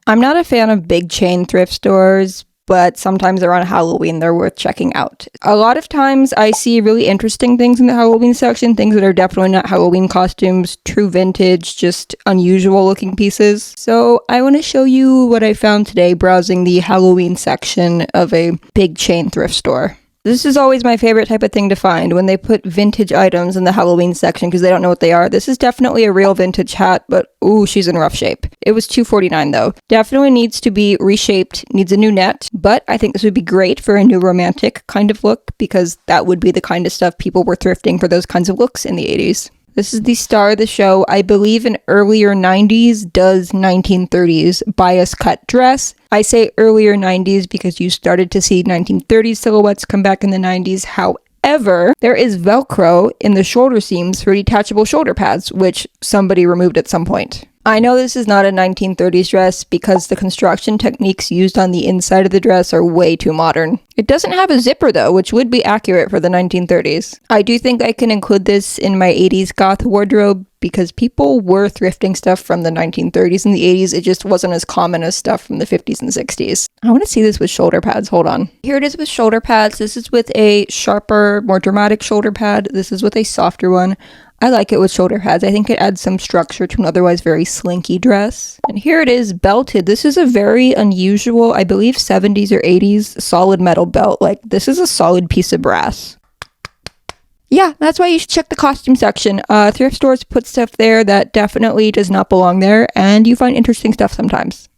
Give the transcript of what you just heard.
I'm not a fan of big chain thrift stores, but sometimes around Halloween they're worth checking out. A lot of times I see really interesting things in the Halloween section, things that are definitely not Halloween costumes, true vintage, just unusual looking pieces. So I want to show you what I found today browsing the Halloween section of a big chain thrift store. This is always my favorite type of thing to find, when they put vintage items in the Halloween section because they don't know what they are. This is definitely a real vintage hat, but ooh, she's in rough shape. It was $2.49 though. Definitely needs to be reshaped, needs a new net, but I think this would be great for a new romantic kind of look because that would be the kind of stuff people were thrifting for those kinds of looks in the 80s. This is the star of the show. I believe an earlier 90s does 1930s bias cut dress. I say earlier 90s because you started to see 1930s silhouettes come back in the 90s. However, there is Velcro in the shoulder seams for detachable shoulder pads, which somebody removed at some point. I know this is not a 1930s dress because the construction techniques used on the inside of the dress are way too modern. It doesn't have a zipper though, which would be accurate for the 1930s. I do think I can include this in my 80s goth wardrobe because people were thrifting stuff from the 1930s and the 80s. It just wasn't as common as stuff from the 50s and 60s. I want to see this with shoulder pads. Hold on. Here it is with shoulder pads. This is with a sharper, more dramatic shoulder pad. This is with a softer one. I like it with shoulder pads. I think it adds some structure to an otherwise very slinky dress. And here it is belted. This is a very unusual, I believe 70s or 80s solid metal belt. Like, this is a solid piece of brass. Yeah, that's why you should check the costume section. Thrift stores put stuff there that definitely does not belong there, and you find interesting stuff sometimes.